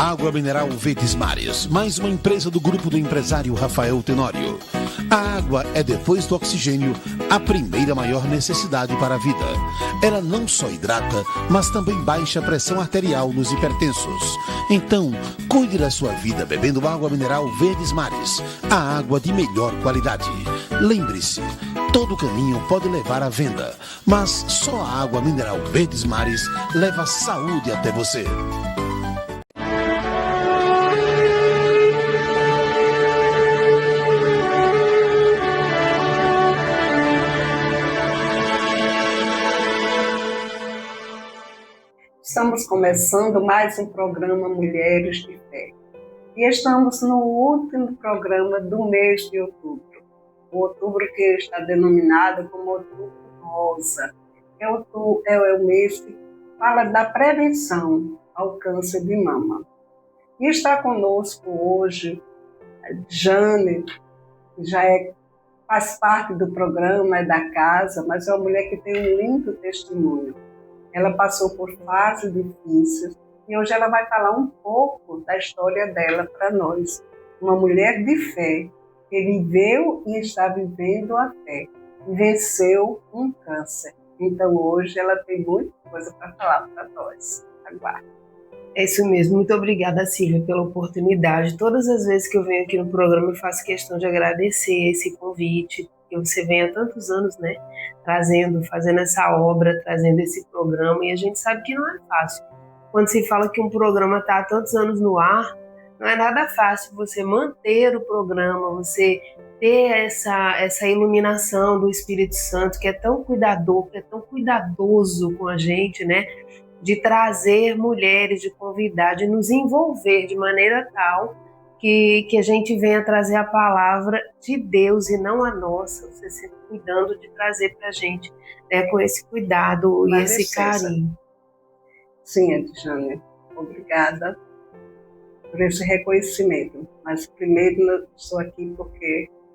Água mineral Verdes Mares, mais uma empresa do grupo do empresário Rafael Tenório. A água é, depois do oxigênio, a primeira maior necessidade para a vida. Ela não só hidrata, mas também baixa a pressão arterial nos hipertensos. Então, cuide da sua vida bebendo água mineral Verdes Mares, a água de melhor qualidade. Lembre-se, todo caminho pode levar à venda, mas só a água mineral Verdes Mares leva saúde até você. Estamos começando mais um programa Mulheres de Fé. E estamos no último programa do mês de outubro. O outubro que está denominado como Outubro Rosa. É o mês que fala da prevenção ao câncer de mama. E está conosco hoje a Jane, que faz parte do programa, é da casa, mas é uma mulher que tem um lindo testemunho. Ela passou por fases difíceis e hoje ela vai falar um pouco da história dela para nós. Uma mulher de fé que viveu e está vivendo a fé e venceu um câncer. Então hoje ela tem muita coisa para falar para nós. Aguarde. É isso mesmo. Muito obrigada, Silvia, pela oportunidade. Todas as vezes que eu venho aqui no programa eu faço questão de agradecer esse convite, que você vem há tantos anos, né, fazendo essa obra, trazendo esse programa, e a gente sabe que não é fácil. Quando se fala que um programa está há tantos anos no ar, não é nada fácil você manter o programa, você ter essa iluminação do Espírito Santo, que é tão cuidador, que é tão cuidadoso com a gente, né, de trazer mulheres, de convidar, de nos envolver de maneira tal que a gente venha trazer a palavra de Deus e não a nossa, você sempre cuidando de trazer para a gente, né, com esse cuidado e esse carinho. Sim, Edjane, obrigada por esse reconhecimento. Mas primeiro, eu estou aqui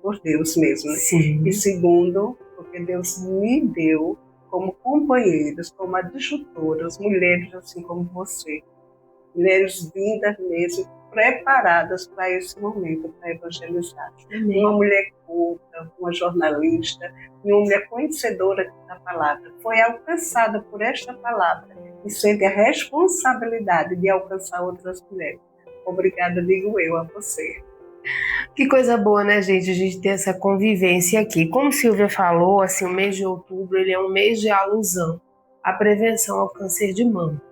por Deus mesmo. Né? Sim. E segundo, porque Deus me deu como companheiros, como adjutoras, mulheres assim como você. Mulheres lindas mesmo, preparadas para esse momento, para evangelizar. Amém. Uma mulher culta, uma jornalista, e uma mulher conhecedora da palavra, foi alcançada por esta palavra e sente a responsabilidade de alcançar outras mulheres. Obrigada, digo eu, a você. Que coisa boa, né, gente? A gente ter essa convivência aqui. Como Silvia falou, assim, o mês de outubro ele é um mês de alusão à prevenção ao câncer de mama.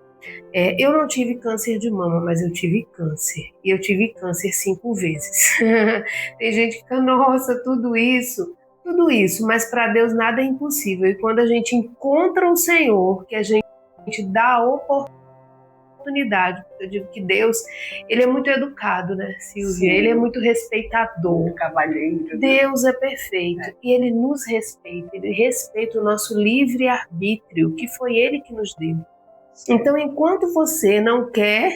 Eu não tive câncer de mama, mas eu tive câncer. E eu tive câncer 5 vezes. Tem gente que fica, nossa, tudo isso, mas para Deus nada é impossível. E quando a gente encontra o Senhor, que a gente dá a oportunidade, eu digo que Deus, ele é muito educado, né, Silvia? Sim. Ele é muito respeitador. Cavalheiro. Deus é perfeito e ele nos respeita. Ele respeita o nosso livre-arbítrio, que foi ele que nos deu. Então, enquanto você não quer,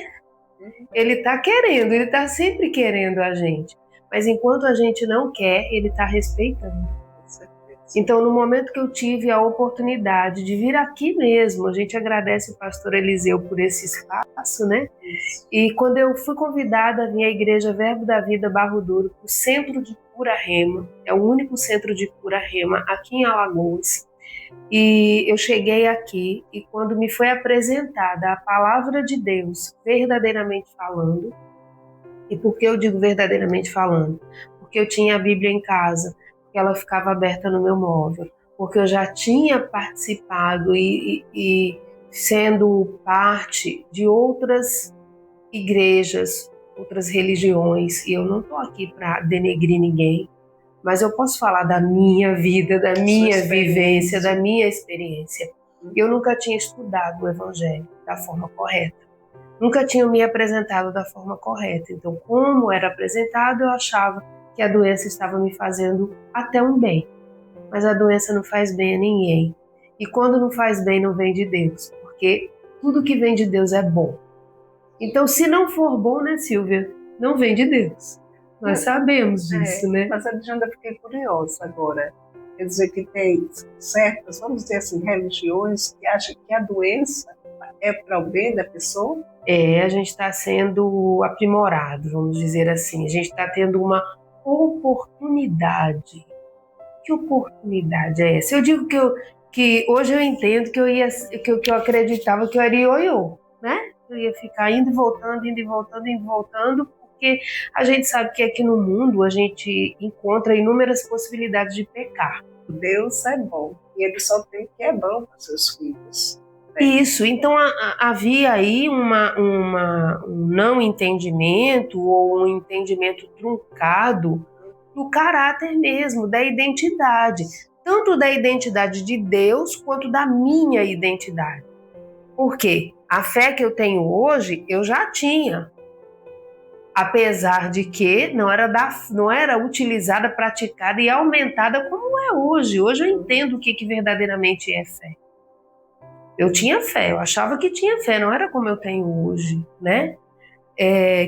ele está querendo, ele está sempre querendo a gente. Mas enquanto a gente não quer, ele está respeitando. Então, no momento que eu tive a oportunidade de vir aqui mesmo, a gente agradece o pastor Eliseu por esse espaço, né? E quando eu fui convidada a vir à Igreja Verbo da Vida Barro Duro, o Centro de Cura Rema, é o único centro de cura Rema aqui em Alagoas. E eu cheguei aqui e quando me foi apresentada a palavra de Deus, verdadeiramente falando, e por que eu digo verdadeiramente falando? Porque eu tinha a Bíblia em casa, porque ela ficava aberta no meu móvel, porque eu já tinha participado e sendo parte de outras igrejas, outras religiões, e eu não estou aqui para denegrir ninguém, mas eu posso falar da minha vida, da minha vivência, da minha experiência. Eu nunca tinha estudado o Evangelho da forma correta. Nunca tinha me apresentado da forma correta. Então, como era apresentado, eu achava que a doença estava me fazendo até um bem. Mas a doença não faz bem a ninguém. E quando não faz bem, não vem de Deus. Porque tudo que vem de Deus é bom. Então, se não for bom, né, Silvia? Não vem de Deus. Nós sabemos disso, né? Mas eu já fiquei curiosa agora. Quer dizer que tem certas, vamos dizer assim, religiões que acham que a doença é para o bem da pessoa? A gente está sendo aprimorado, vamos dizer assim. A gente está tendo uma oportunidade. Que oportunidade é essa? Eu digo que hoje eu entendo que eu acreditava que eu era ioiô, né? Eu ia ficar indo e voltando, indo e voltando, indo e voltando, porque a gente sabe que aqui no mundo a gente encontra inúmeras possibilidades de pecar. Deus é bom e Ele só tem o que é bom para seus filhos. Isso, então havia aí um não entendimento ou um entendimento truncado do caráter mesmo, da identidade, tanto da identidade de Deus quanto da minha identidade. Por quê? A fé que eu tenho hoje, eu já tinha, apesar de que não era utilizada, praticada e aumentada como é hoje. Hoje eu entendo o que verdadeiramente é fé. Eu tinha fé, eu achava que tinha fé, não era como eu tenho hoje, né?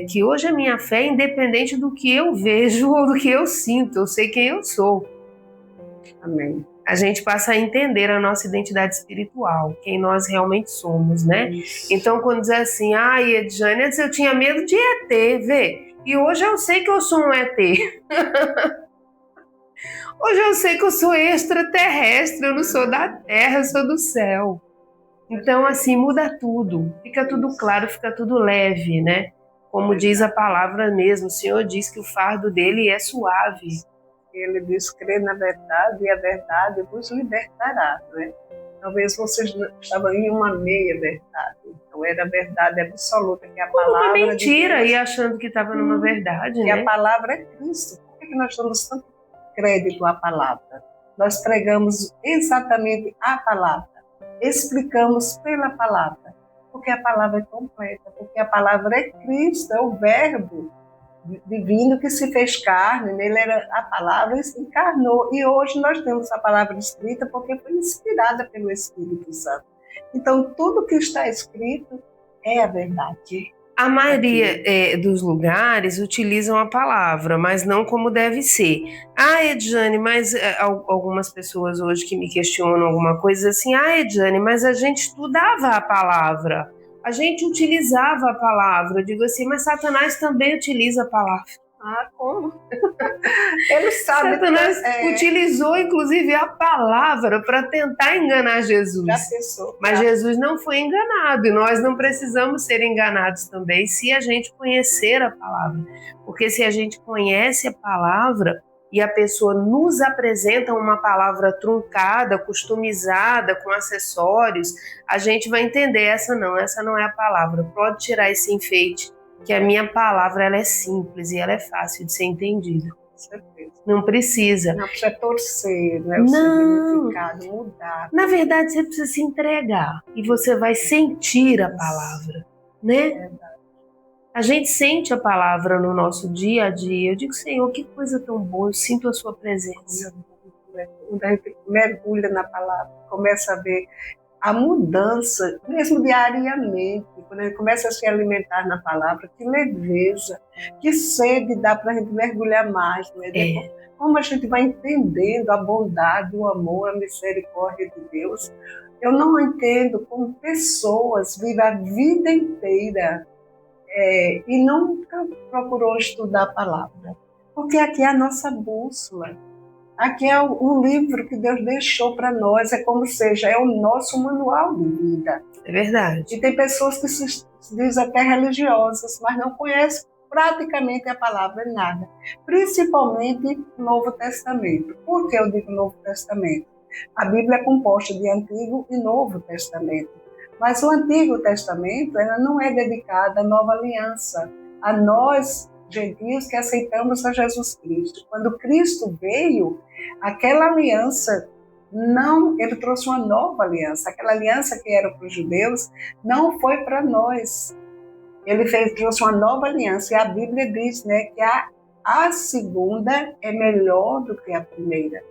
Que hoje a minha fé é independente do que eu vejo ou do que eu sinto, eu sei quem eu sou. Amém. A gente passa a entender a nossa identidade espiritual, quem nós realmente somos, né? Isso. Então, quando diz assim, Edjane, antes eu tinha medo de ET, vê? E hoje eu sei que eu sou um ET. Hoje eu sei que eu sou extraterrestre, eu não sou da Terra, eu sou do céu. Então, assim, muda tudo, fica tudo claro, fica tudo leve, né? Como diz a palavra mesmo, o Senhor diz que o fardo dele é suave. Ele diz, crê na verdade e a verdade vos libertará, né? Talvez vocês estavam em uma meia verdade, então era a verdade absoluta, que a palavra uma mentira, de Deus, e achando que estava numa verdade, que né? a palavra é Cristo. Por que nós damos tanto crédito à palavra? Nós pregamos exatamente a palavra, explicamos pela palavra, porque a palavra é completa, porque a palavra é Cristo, é o verbo divino que se fez carne, nele era a palavra e se encarnou, e hoje nós temos a palavra escrita porque foi inspirada pelo Espírito Santo. Então tudo que está escrito é a verdade. A maioria dos lugares utilizam a palavra, mas não como deve ser. Edjane, mas algumas pessoas hoje que me questionam alguma coisa assim, Edjane, mas a gente estudava a palavra, a gente utilizava a palavra. Eu digo assim, mas Satanás também utiliza a palavra. Como? Ele sabe. Satanás utilizou, inclusive, a palavra para tentar enganar Jesus. Já pensou? Mas Jesus não foi enganado, e nós não precisamos ser enganados também se a gente conhecer a palavra. Porque se a gente conhece a palavra e a pessoa nos apresenta uma palavra truncada, customizada, com acessórios, a gente vai entender, essa não é a palavra. Pode tirar esse enfeite, que a minha palavra ela é simples e ela é fácil de ser entendida. Com certeza. Não precisa. Não precisa torcer, né? O significado, mudar. Na verdade, você precisa se entregar e você vai sentir a palavra, né? É verdade. A gente sente a palavra no nosso dia a dia. Eu digo, Senhor, que coisa tão boa, eu sinto a sua presença. Quando a gente mergulha na palavra, começa a ver a mudança, mesmo diariamente, quando a gente começa a se alimentar na palavra, que leveza, que sede dá para a gente mergulhar mais, né? Como a gente vai entendendo a bondade, o amor, a misericórdia de Deus. Eu não entendo como pessoas vivem a vida inteira e nunca procurou estudar a palavra, porque aqui é a nossa bússola. Aqui é um livro que Deus deixou para nós, é como seja, é o nosso manual de vida. É verdade. E tem pessoas que se dizem até religiosas, mas não conhecem praticamente a palavra nada. Principalmente o Novo Testamento. Por que eu digo Novo Testamento? A Bíblia é composta de Antigo e Novo Testamento. Mas o Antigo Testamento ela não é dedicado à Nova Aliança, a nós gentios que aceitamos a Jesus Cristo. Quando Cristo veio, aquela aliança ele trouxe uma nova aliança. Aquela aliança que era para os judeus não foi para nós. Ele trouxe uma nova aliança e a Bíblia diz, né, que a segunda é melhor do que a primeira.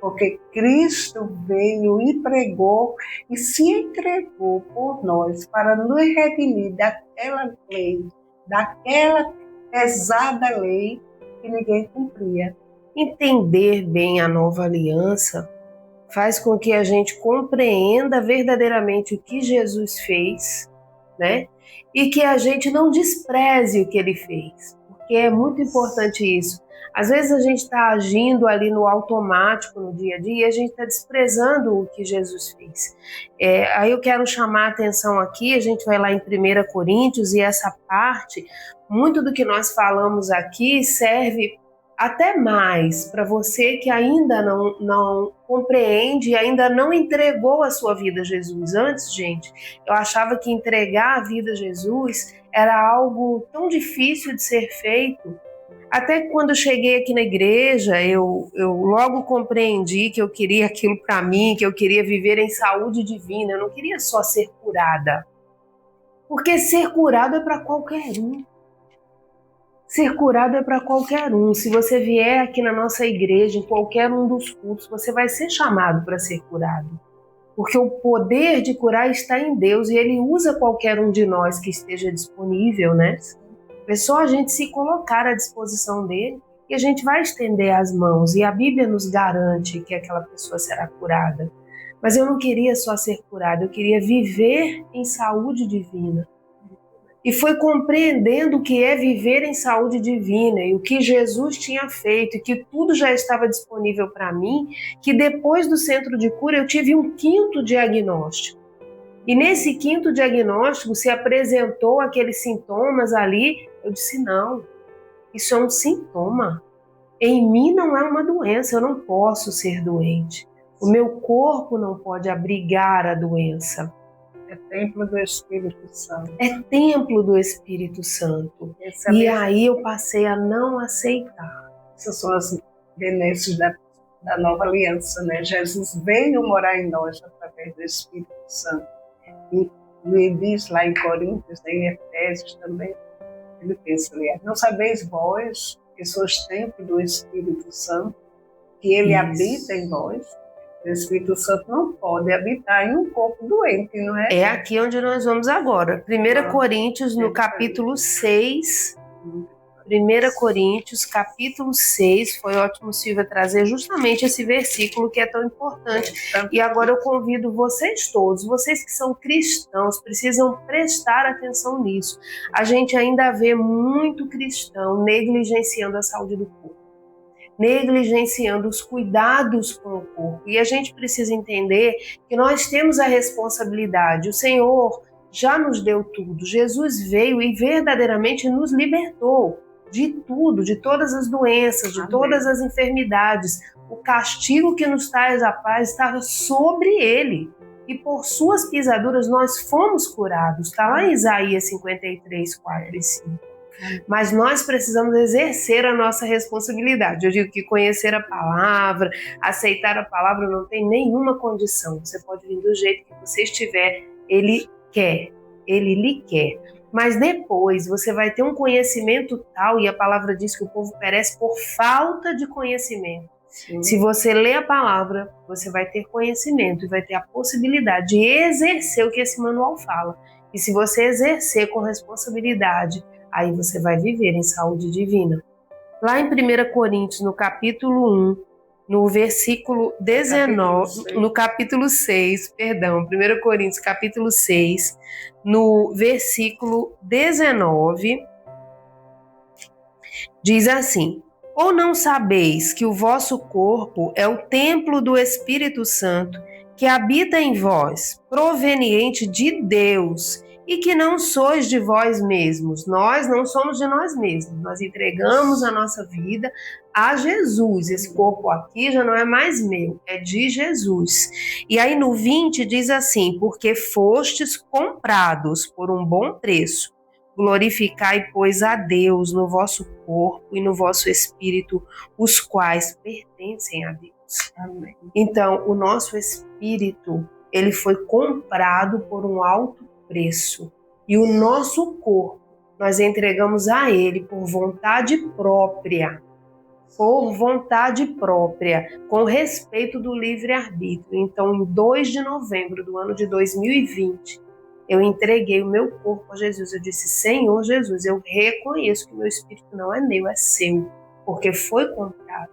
Porque Cristo veio e pregou e se entregou por nós para nos redimir daquela lei, daquela pesada lei que ninguém cumpria. Entender bem a nova aliança faz com que a gente compreenda verdadeiramente o que Jesus fez, né? E que a gente não despreze o que ele fez, porque é muito importante isso. Às vezes a gente está agindo ali no automático no dia a dia e a gente está desprezando o que Jesus fez. Aí eu quero chamar a atenção aqui, a gente vai lá em 1 Coríntios e essa parte, muito do que nós falamos aqui serve até mais para você que ainda não compreende, ainda não entregou a sua vida a Jesus. Antes, gente, eu achava que entregar a vida a Jesus era algo tão difícil de ser feito. Até que quando eu cheguei aqui na igreja, eu logo compreendi que eu queria aquilo para mim, que eu queria viver em saúde divina, eu não queria só ser curada. Porque ser curado é para qualquer um. Ser curado é para qualquer um. Se você vier aqui na nossa igreja, em qualquer um dos cultos, você vai ser chamado para ser curado. Porque o poder de curar está em Deus e Ele usa qualquer um de nós que esteja disponível, né? É só a gente se colocar à disposição dele e a gente vai estender as mãos. E a Bíblia nos garante que aquela pessoa será curada. Mas eu não queria só ser curada, eu queria viver em saúde divina. E foi compreendendo o que é viver em saúde divina e o que Jesus tinha feito e que tudo já estava disponível para mim, que depois do centro de cura eu tive um 5º diagnóstico. E nesse 5º diagnóstico se apresentou aqueles sintomas ali, eu disse não, isso é um sintoma. Em mim não é uma doença, eu não posso ser doente. O meu corpo não pode abrigar a doença. É templo do Espírito Santo. É templo do Espírito Santo. E aí eu passei a não aceitar. Essas são as benesses da nova aliança, né? Jesus veio morar em nós através do Espírito Santo. E ele diz lá em Coríntios, em Efésios também, ele pensa ali, não sabeis vós que sois templo do Espírito Santo, que ele habita em vós? O Espírito Santo não pode habitar em um corpo doente, não é? É aqui onde nós vamos agora. 1 Coríntios, no capítulo 6. 1 Coríntios, capítulo 6. Foi ótimo, Silvia, trazer justamente esse versículo que é tão importante. E agora eu convido vocês todos, vocês que são cristãos, precisam prestar atenção nisso. A gente ainda vê muito cristão negligenciando a saúde do corpo, negligenciando os cuidados com o corpo. E a gente precisa entender que nós temos a responsabilidade. O Senhor já nos deu tudo. Jesus veio e verdadeiramente nos libertou de tudo, de todas as doenças, de todas as enfermidades. O castigo que nos traz a paz estava sobre ele. E por suas pisaduras nós fomos curados. Está lá em Isaías 53, 4 e 5. Mas nós precisamos exercer a nossa responsabilidade. Eu digo que conhecer a palavra, aceitar a palavra não tem nenhuma condição. Você pode vir do jeito que você estiver, ele quer, ele lhe quer. Mas depois você vai ter um conhecimento tal, e a palavra diz que o povo perece por falta de conhecimento. Sim. Se você lê a palavra, você vai ter conhecimento e vai ter a possibilidade de exercer o que esse manual fala. E se você exercer com responsabilidade, aí você vai viver em saúde divina. Lá em 1 Coríntios, no capítulo 1, no versículo 19, no capítulo 6, 1 Coríntios, capítulo 6, no versículo 19, diz assim: ou não sabeis que o vosso corpo é o templo do Espírito Santo, que habita em vós, proveniente de Deus, e que não sois de vós mesmos. Nós não somos de nós mesmos. Nós entregamos a nossa vida a Jesus. Esse corpo aqui já não é mais meu, é de Jesus. E aí no 20 diz assim: porque fostes comprados por um bom preço. Glorificai, pois, a Deus no vosso corpo e no vosso espírito, os quais pertencem a Deus. Amém. Então, o nosso espírito, ele foi comprado por um alto preço. E o nosso corpo, nós entregamos a ele por vontade própria. Por vontade própria, com respeito do livre-arbítrio. Então, em 2 de novembro do ano de 2020, eu entreguei o meu corpo a Jesus. Eu disse: Senhor Jesus, eu reconheço que o meu espírito não é meu, é seu, porque foi comprado.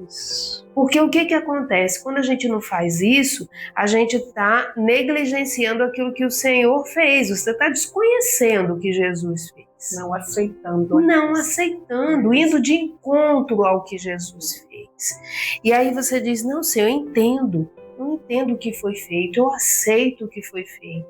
Isso. Porque o que acontece? Quando a gente não faz isso, a gente está negligenciando aquilo que o Senhor fez. Você está desconhecendo o que Jesus fez. Não aceitando. Não aceitando, indo de encontro ao que Jesus fez. E aí você diz, não, Senhor, eu entendo o que foi feito, eu aceito o que foi feito.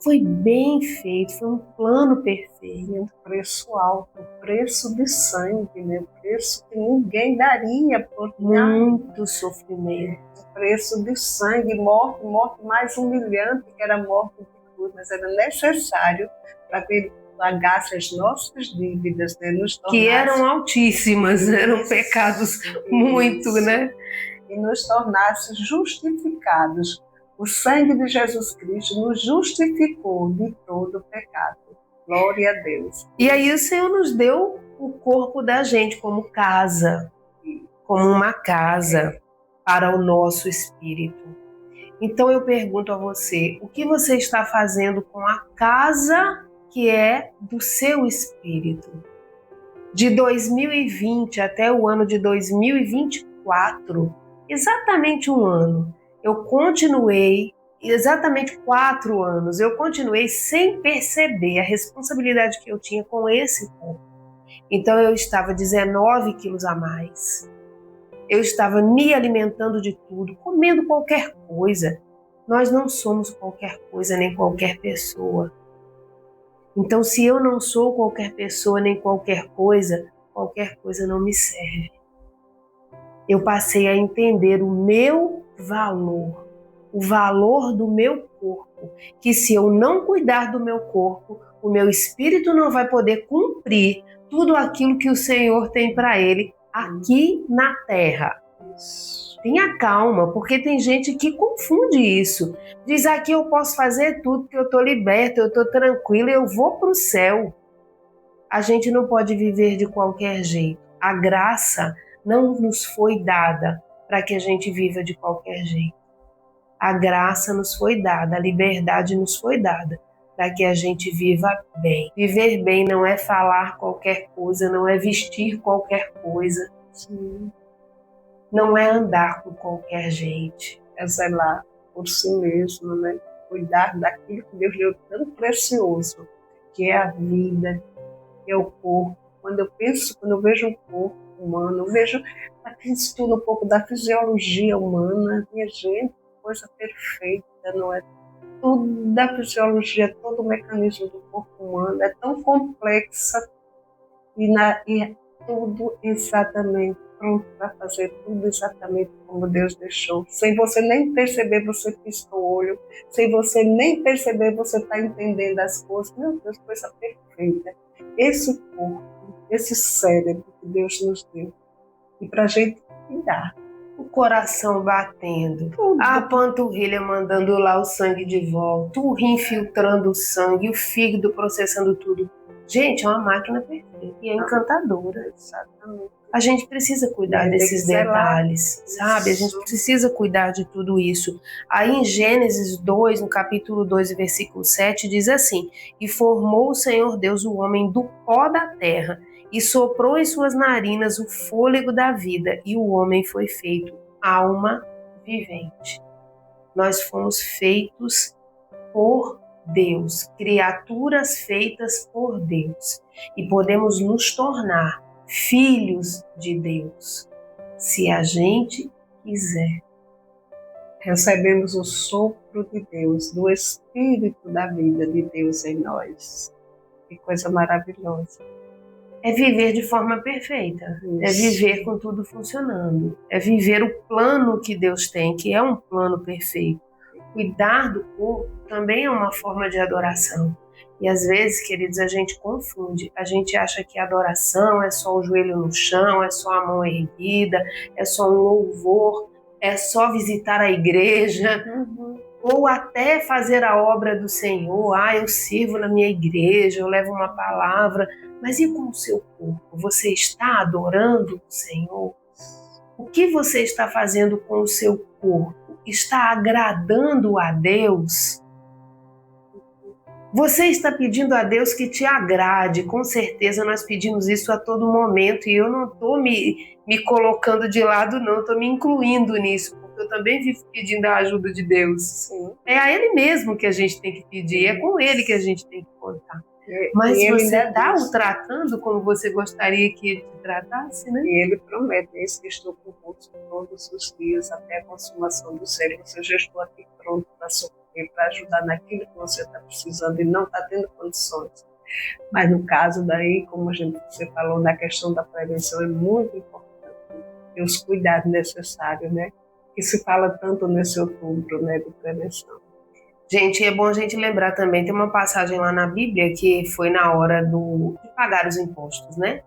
Foi bem feito, foi um plano perfeito. E um preço alto, preço de sangue, né? Preço que ninguém daria por nada. Muito sofrimento. Preço de sangue, morte mais humilhante, que era a morte de cruz, mas era necessário para que ele pagasse as nossas dívidas, né? Nos tornasse, que eram altíssimas, eram pecados muito, né? E nos tornasse justificados. O sangue de Jesus Cristo nos justificou de todo o pecado. Glória a Deus. E aí o Senhor nos deu o corpo da gente como casa, como uma casa para o nosso espírito. Então eu pergunto a você, o que você está fazendo com a casa que é do seu espírito? De 2020 até o ano de 2024, exatamente um ano, eu continuei, exatamente 4 anos, eu continuei sem perceber a responsabilidade que eu tinha com esse corpo. Então eu estava 19 quilos a mais. Eu estava me alimentando de tudo, comendo qualquer coisa. Nós não somos qualquer coisa nem qualquer pessoa. Então, se eu não sou qualquer pessoa nem qualquer coisa não me serve. Eu passei a entender o meu valor, o valor do meu corpo, que se eu não cuidar do meu corpo, o meu espírito não vai poder cumprir tudo aquilo que o Senhor tem para ele aqui na terra. Tenha calma, porque tem gente que confunde isso. Diz aqui eu posso fazer tudo, porque eu estou liberta, eu estou tranquila, eu vou para o céu. A gente não pode viver de qualquer jeito. A graça não nos foi dada para que a gente viva de qualquer jeito. A graça nos foi dada, a liberdade nos foi dada para que a gente viva bem. Viver bem não é falar qualquer coisa, não é vestir qualquer coisa. Sim. Não é andar com qualquer gente. É zelar por si mesmo, né? Cuidar daquilo que Deus deu tão precioso, que é a vida, que é o corpo. Quando eu vejo um corpo humano, eu vejo aqui estudo um pouco da fisiologia humana, minha gente, coisa perfeita, não é? Tudo da fisiologia, todo o mecanismo do corpo humano é tão complexa e é tudo exatamente pronto para fazer tudo exatamente como Deus deixou. Sem você nem perceber, você pisca o olho. Sem você nem perceber, você está entendendo as coisas. Meu Deus, coisa perfeita. Esse corpo, esse cérebro que Deus nos deu. E para a gente cuidar. O coração batendo, Tudo. A panturrilha mandando lá o sangue de volta, o rim filtrando o sangue, o fígado processando tudo. Gente, é uma máquina perfeita e é encantadora. Exatamente. A gente precisa cuidar desses detalhes, sabe? A gente precisa cuidar de tudo isso. Aí em Gênesis 2, no capítulo 2, versículo 7, diz assim: E formou o Senhor Deus o homem do pó da terra, e soprou em suas narinas o fôlego da vida, e o homem foi feito alma vivente. Nós fomos feitos por Deus, criaturas feitas por Deus, e podemos nos tornar filhos de Deus, se a gente quiser. Recebemos o sopro de Deus, do Espírito da vida de Deus em nós. Que coisa maravilhosa. É viver de forma perfeita, Isso. É viver com tudo funcionando, é viver o plano que Deus tem, que é um plano perfeito. Cuidar do corpo também é uma forma de adoração. E às vezes, queridos, a gente confunde. A gente acha que a adoração é só o joelho no chão, é só a mão erguida, é só um louvor, é só visitar a igreja, ou até fazer a obra do Senhor. Eu sirvo na minha igreja, eu levo uma palavra. Mas e com o seu corpo? Você está adorando o Senhor? O que você está fazendo com o seu corpo? Está agradando a Deus? Você está pedindo a Deus que te agrade, com certeza nós pedimos isso a todo momento, e eu não estou me colocando de lado não, estou me incluindo nisso, porque eu também vivo pedindo a ajuda de Deus. Sim. É a Ele mesmo que a gente tem que pedir, é com Ele que a gente tem que contar. Mas e você está o tratando como você gostaria que Ele te tratasse, né? E Ele promete, eis que estou convosco todos os dias, até a consumação do século. Ou seja, eu estou aqui pronto para socorrer, para ajudar naquilo que você está precisando e não está tendo condições. Mas no caso daí, como você falou, na questão da prevenção, é muito importante ter os cuidados necessários, né? Que se fala tanto nesse outubro, né, de prevenção. Gente, é bom a gente lembrar também, tem uma passagem lá na Bíblia que foi na hora de pagar os impostos, né?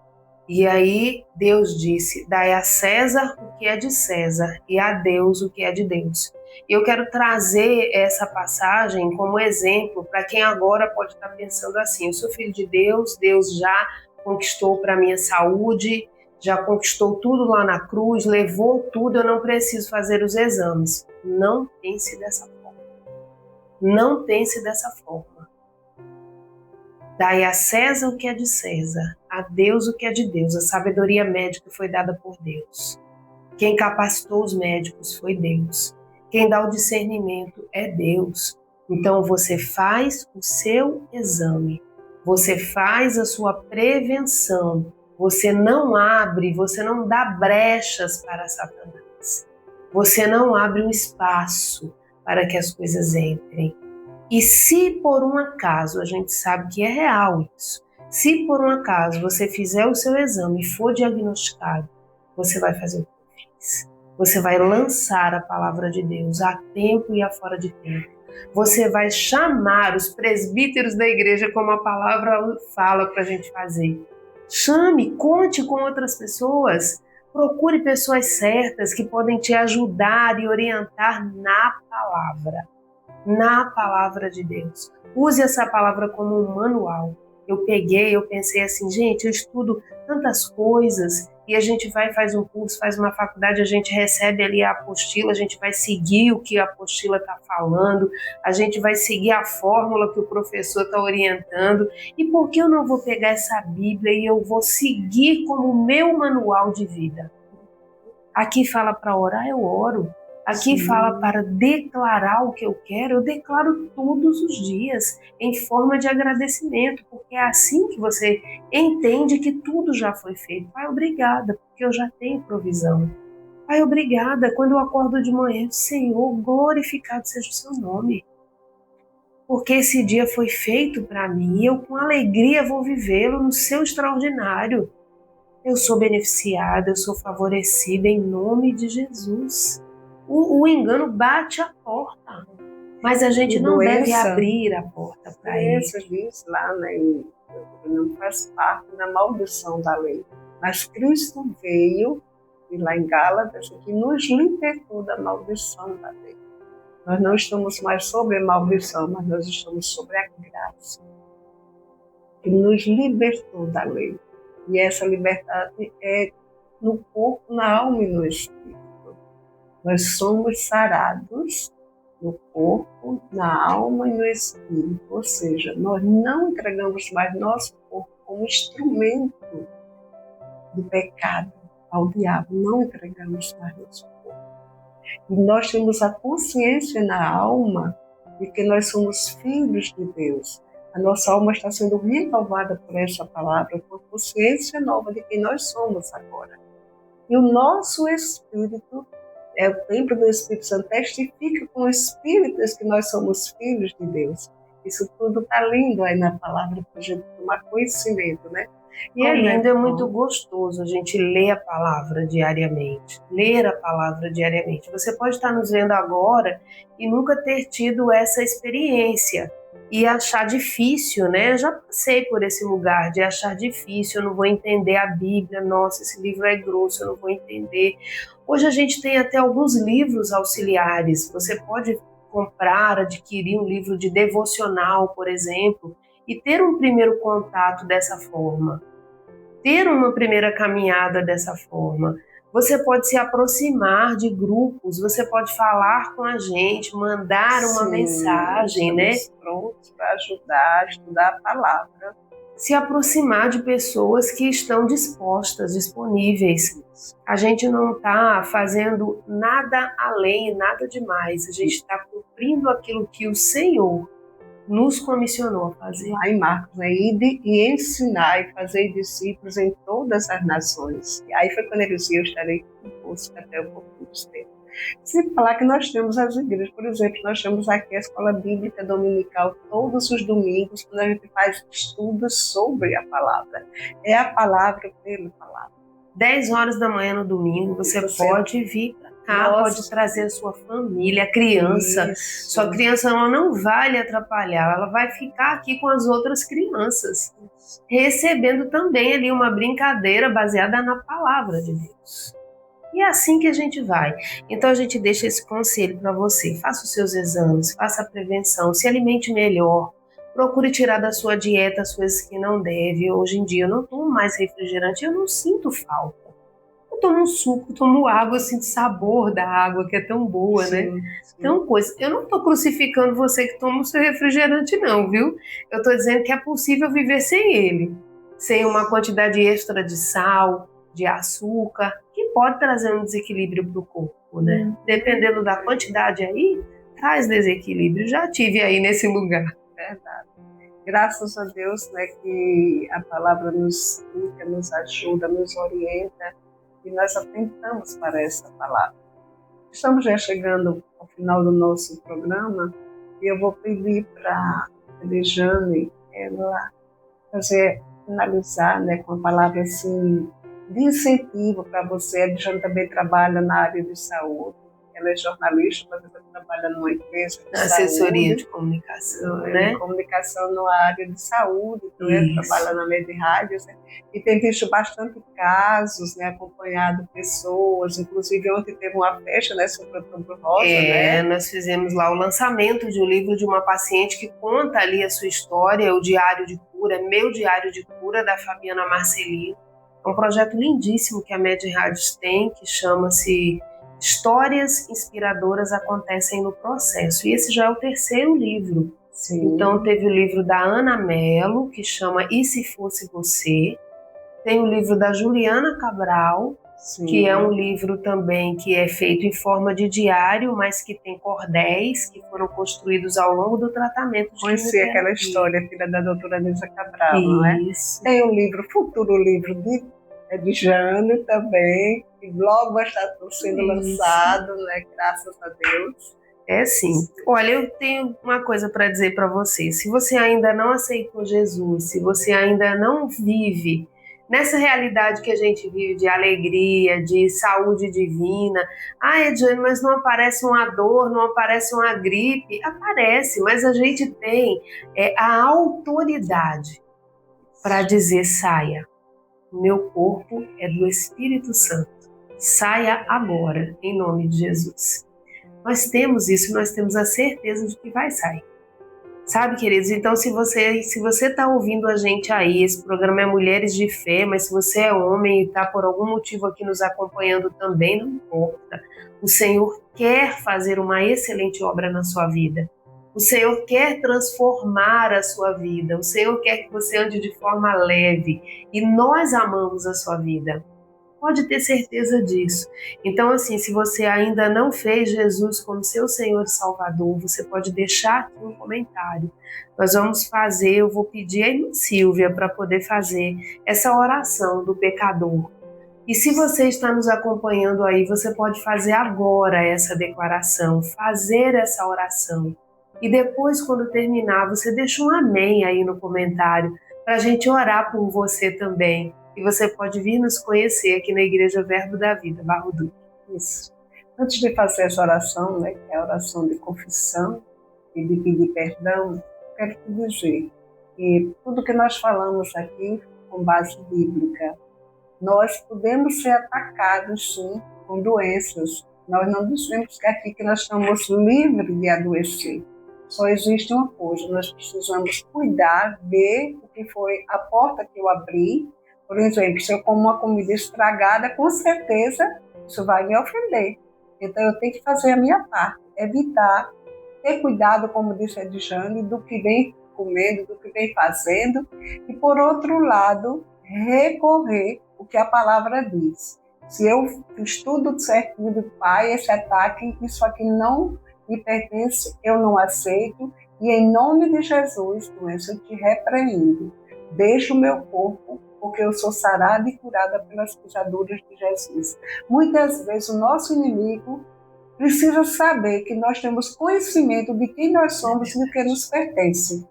E aí Deus disse, dai a César o que é de César e a Deus o que é de Deus. E eu quero trazer essa passagem como exemplo para quem agora pode estar pensando assim, eu sou filho de Deus, Deus já conquistou para mim a saúde, já conquistou tudo lá na cruz, levou tudo, eu não preciso fazer os exames. Não pense dessa forma. Não pense dessa forma. Dai a César o que é de César, a Deus o que é de Deus. A sabedoria médica foi dada por Deus. Quem capacitou os médicos foi Deus. Quem dá o discernimento é Deus. Então você faz o seu exame, você faz a sua prevenção, você não abre, você não dá brechas para Satanás. Você não abre um espaço para que as coisas entrem. E se por um acaso, a gente sabe que é real isso, se por um acaso você fizer o seu exame e for diagnosticado, você vai fazer o que eu fiz. Você vai lançar a palavra de Deus a tempo e a fora de tempo. Você vai chamar os presbíteros da igreja, como a palavra fala para a gente fazer. Chame, conte com outras pessoas. Procure pessoas certas que podem te ajudar e orientar na palavra de Deus. Use essa palavra como um manual. Eu pensei assim, gente, eu estudo tantas coisas e a gente faz um curso, faz uma faculdade, a gente recebe ali a apostila, a gente vai seguir o que a apostila está falando, a gente vai seguir a fórmula que o professor está orientando. E por que eu não vou pegar essa Bíblia e eu vou seguir como meu manual de vida? Aqui fala para orar, eu oro. Aqui fala para declarar o que eu quero, eu declaro todos os dias, em forma de agradecimento, porque é assim que você entende que tudo já foi feito. Pai, obrigada, porque eu já tenho provisão. Pai, obrigada, quando eu acordo de manhã, Senhor, glorificado seja o seu nome. Porque esse dia foi feito para mim e eu com alegria vou vivê-lo no seu extraordinário. Eu sou beneficiada, eu sou favorecida em nome de Jesus. O engano bate a porta, mas a gente não deve abrir a porta para ele. Isso diz lá, né, não faz parte da maldição da lei. Mas Cristo veio, e lá em Gálatas, que nos libertou da maldição da lei. Nós não estamos mais sobre a maldição, mas nós estamos sobre a graça, que nos libertou da lei. E essa liberdade é no corpo, na alma e no espírito. Nós somos sarados no corpo, na alma e no espírito. Ou seja, nós não entregamos mais nosso corpo como instrumento do pecado ao diabo. Não entregamos mais nosso corpo. E nós temos a consciência na alma de que nós somos filhos de Deus. A nossa alma está sendo renovada por essa palavra, por consciência nova de quem nós somos agora. E o nosso espírito é o templo do Espírito Santo, testifica com os espíritos que nós somos filhos de Deus. Isso tudo está lindo aí na palavra para a gente tomar conhecimento, né? E é lindo, é muito gostoso a gente ler a palavra diariamente. Ler a palavra diariamente. Você pode estar nos vendo agora e nunca ter tido essa experiência e achar difícil, né? Eu já passei por esse lugar de achar difícil, eu não vou entender a Bíblia, nossa, esse livro é grosso, eu não vou entender. Hoje a gente tem até alguns livros auxiliares. Você pode comprar, adquirir um livro de devocional, por exemplo, e ter um primeiro contato dessa forma, ter uma primeira caminhada dessa forma. Você pode se aproximar de grupos, você pode falar com a gente, mandar uma mensagem, né? Prontos para ajudar a estudar a palavra. Se aproximar de pessoas que estão dispostas, disponíveis. A gente não está fazendo nada além, nada demais. A gente está cumprindo aquilo que o Senhor nos comissionou a fazer. Lá em Marcos, né? Ide e ensinar e fazer discípulos em todas as nações. E aí foi quando ele disse: eu estarei convosco até o fim dos tempos. Sem falar que nós temos as igrejas, por exemplo, nós temos aqui a Escola Bíblica Dominical todos os domingos, quando a gente faz estudos sobre a palavra. É a palavra pela palavra. 10 horas da manhã no domingo, você pode vir para cá, pode trazer a sua família, a criança. Isso. Sua criança ela não vai lhe atrapalhar, ela vai ficar aqui com as outras crianças, recebendo também ali uma brincadeira baseada na palavra de Deus. E é assim que a gente vai. Então a gente deixa esse conselho para você. Faça os seus exames, faça a prevenção, se alimente melhor. Procure tirar da sua dieta as coisas que não deve. Hoje em dia eu não tomo mais refrigerante, eu não sinto falta. Eu tomo suco, eu tomo água, eu sinto sabor da água, que é tão boa, né? Sim. Então, eu não estou crucificando você que toma o seu refrigerante não, viu? Eu estou dizendo que é possível viver sem ele. Sem uma quantidade extra de sal, de açúcar, que pode trazer um desequilíbrio para o corpo, né? Dependendo da quantidade aí, traz desequilíbrio. Já tive aí nesse lugar. Verdade. Graças a Deus, né, que a palavra nos explica, nos ajuda, nos orienta e nós atentamos para essa palavra. Estamos já chegando ao final do nosso programa e eu vou pedir para a Jane ela finalizar, né, com a palavra assim, de incentivo para você. A Jane também trabalha na área de saúde. Ela é jornalista, mas ela trabalha numa empresa de assessoria saúde, de comunicação, né? De comunicação na área de saúde, trabalha na rede de rádios, né? E tem visto bastante casos, né? Acompanhado pessoas, inclusive ontem teve uma festa, né? Sobre o Outubro Rosa, né? Nós fizemos lá o lançamento de um livro de uma paciente que conta ali a sua história, o Diário de Cura, Meu Diário de Cura, da Fabiana Marcelino. É um projeto lindíssimo que a Med Rádios tem, que chama-se Histórias Inspiradoras Acontecem no Processo. E esse já é o 3º livro. Sim. Então teve o livro da Ana Mello, que chama E Se Fosse Você. Tem o livro da Juliana Cabral, sim, que é um livro também que é feito em forma de diário, mas que tem cordéis que foram construídos ao longo do tratamento de Conheci aquela história, filha da doutora Nilza Cabral, não é? Tem um livro, futuro livro de Jane também, que logo vai estar sendo lançado, né? Graças a Deus. É sim. Olha, eu tenho uma coisa para dizer para você. Se você ainda não aceitou Jesus, se você ainda não vive nessa realidade que a gente vive de alegria, de saúde divina, Jane, mas não aparece uma dor, não aparece uma gripe. Aparece, mas a gente tem a autoridade para dizer: saia. Meu corpo é do Espírito Santo. Saia agora, em nome de Jesus. Nós temos isso, nós temos a certeza de que vai sair. Sabe, queridos? Então, se você está ouvindo a gente aí, esse programa é Mulheres de Fé, mas se você é homem e está por algum motivo aqui nos acompanhando também, não importa. O Senhor quer fazer uma excelente obra na sua vida. O Senhor quer transformar a sua vida. O Senhor quer que você ande de forma leve. E nós amamos a sua vida. Pode ter certeza disso. Então, assim, se você ainda não fez Jesus como seu Senhor e Salvador, você pode deixar aqui um comentário. Nós vamos fazer, eu vou pedir a irmã Silvia para poder fazer essa oração do pecador. E se você está nos acompanhando aí, você pode fazer agora essa declaração, fazer essa oração. E depois, quando terminar, você deixa um amém aí no comentário para a gente orar por você também. E você pode vir nos conhecer aqui na Igreja Verbo da Vida, Barro Duque. Isso. Antes de fazer essa oração, né, que é a oração de confissão e de pedir perdão, quero te dizer que tudo que nós falamos aqui com base bíblica, nós podemos ser atacados, sim, com doenças. Nós não dizemos que aqui que nós estamos livres de adoecer. Só existe uma coisa, nós precisamos cuidar, ver o que foi a porta que eu abri. Por exemplo, se eu como uma comida estragada, com certeza isso vai me ofender. Então eu tenho que fazer a minha parte, evitar, ter cuidado, como disse a Edjane, do que vem comendo, do que vem fazendo, e por outro lado, recorrer o que a palavra diz. Se eu fiz tudo certinho do Pai, esse ataque, isso aqui não me pertence, eu não aceito, e em nome de Jesus, doença, eu te repreendo. Deixa o meu corpo, porque eu sou sarada e curada pelas pisaduras de Jesus. Muitas vezes o nosso inimigo precisa saber que nós temos conhecimento de quem nós somos e do que nos pertence.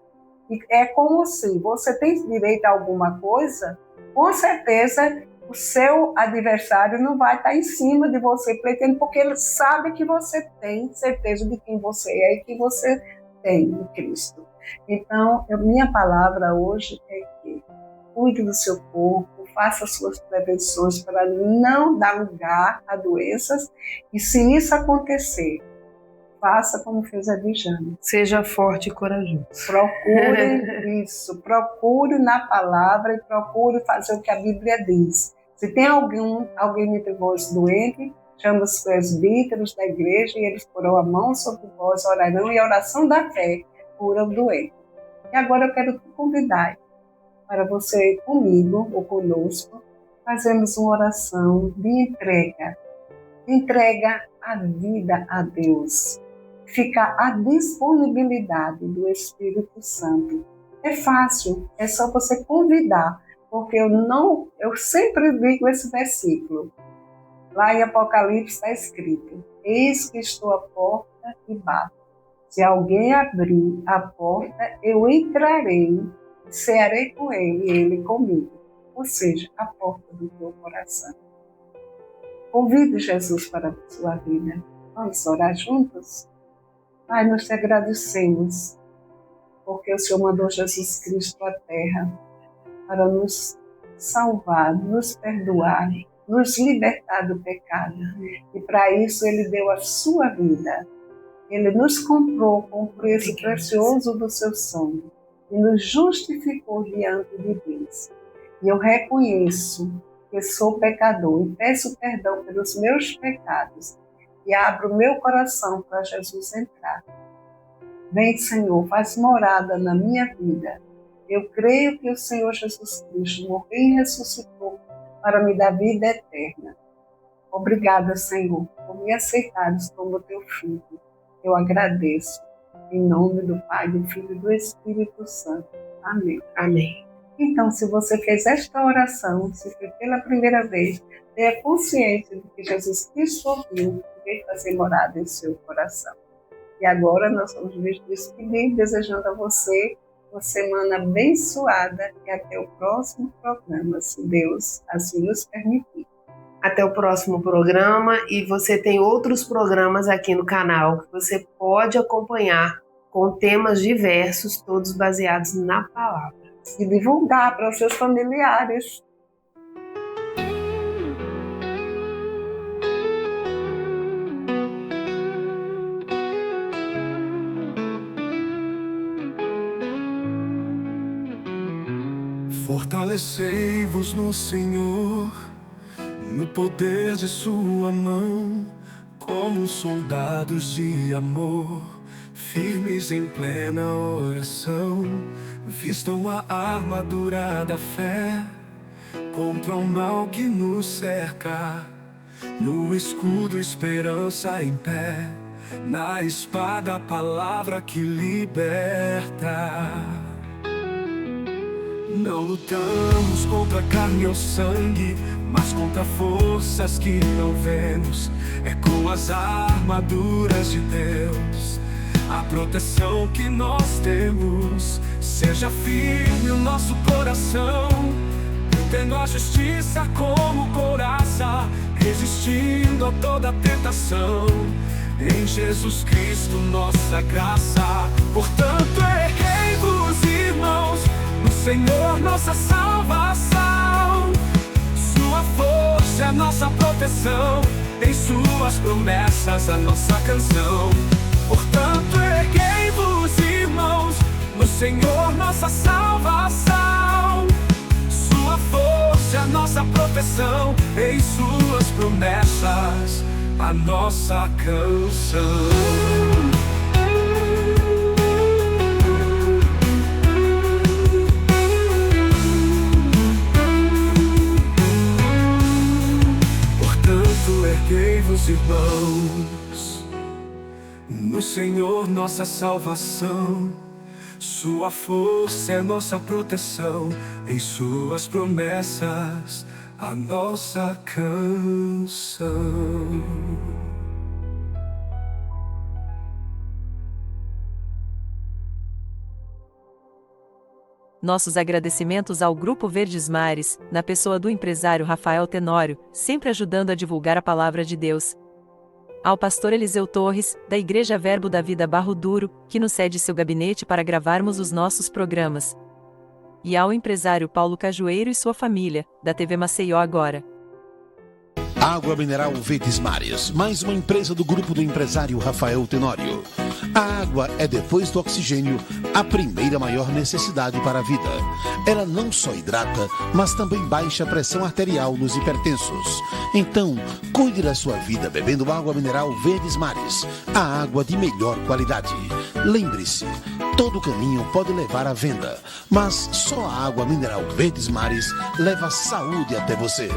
E é como se você tem direito a alguma coisa, com certeza o seu adversário não vai estar em cima de você pleiteando, porque ele sabe que você tem certeza de quem você é e que você tem em Cristo. Então, minha palavra hoje é que cuide do seu corpo, faça suas prevenções para não dar lugar a doenças, e se isso acontecer, faça como fez a Edjane. Seja forte e corajoso. Procure isso, procure na palavra e procure fazer o que a Bíblia diz. Se tem alguém entre vós doente, chama os presbíteros da igreja e eles porão a mão sobre vós, orarão, e a oração da fé cura o doente. E agora eu quero te convidar para você comigo ou conosco fazermos uma oração de entrega a vida a Deus. Fica à disponibilidade do Espírito Santo. É fácil, é só você convidar, porque eu sempre digo esse versículo. Lá em Apocalipse está escrito: eis que estou à porta e bato. Se alguém abrir a porta, eu entrarei, cearei com ele e ele comigo. Ou seja, a porta do teu coração. Convide Jesus para a sua vida. Vamos orar juntos? Pai, nós te agradecemos, porque o Senhor mandou Jesus Cristo à terra para nos salvar, nos perdoar, nos libertar do pecado. E para isso Ele deu a sua vida. Ele nos comprou com o preço precioso do seu sangue e nos justificou diante de Deus. E eu reconheço que sou pecador e peço perdão pelos meus pecados e abro o meu coração para Jesus entrar. Vem, Senhor, faz morada na minha vida. Eu creio que o Senhor Jesus Cristo morreu e ressuscitou para me dar vida eterna. Obrigada, Senhor, por me aceitares como teu filho. Eu agradeço. Em nome do Pai, do Filho e do Espírito Santo. Amém. Amém. Então, se você fez esta oração, se foi pela primeira vez, tenha consciência de que Jesus Cristo ouviu e veio fazer morada em seu coração. E agora nós vamos nos despedir, desejando a você uma semana abençoada e até o próximo programa, se Deus assim nos permitir. Até o próximo programa, e você tem outros programas aqui no canal que você pode acompanhar com temas diversos, todos baseados na palavra. E divulgar para os seus familiares. Fortalecei-vos no Senhor, no poder de sua mão, como soldados de amor, firmes em plena oração. Vistam a armadura da fé contra o mal que nos cerca, no escudo esperança em pé, na espada a palavra que liberta. Não lutamos contra carne ou sangue, mas contra forças que não vemos. É com as armaduras de Deus a proteção que nós temos. Seja firme o nosso coração, tendo a justiça como couraça, resistindo a toda tentação. Em Jesus Cristo nossa graça. Portanto erguei-vos, irmãos, no Senhor nossa salvação. Sua força é a nossa proteção, em suas promessas a nossa canção. Portanto erguei-vos, irmãos, no Senhor nossa salvação. Sua força é a a nossa proteção, em suas promessas, a nossa canção. Erguei-vos, irmãos, no Senhor nossa salvação. Sua força é nossa proteção, em suas promessas a nossa canção. Nossos agradecimentos ao Grupo Verdes Mares, na pessoa do empresário Rafael Tenório, sempre ajudando a divulgar a palavra de Deus. Ao pastor Eliseu Torres, da Igreja Verbo da Vida Barro Duro, que nos cede seu gabinete para gravarmos os nossos programas. E ao empresário Paulo Cajueiro e sua família, da TV Maceió Agora. Água Mineral Verdes Mares, mais uma empresa do grupo do empresário Rafael Tenório. A água é, depois do oxigênio, a primeira maior necessidade para a vida. Ela não só hidrata, mas também baixa a pressão arterial nos hipertensos. Então, cuide da sua vida bebendo água mineral Verdes Mares, a água de melhor qualidade. Lembre-se, todo caminho pode levar à venda, mas só a água mineral Verdes Mares leva saúde até você.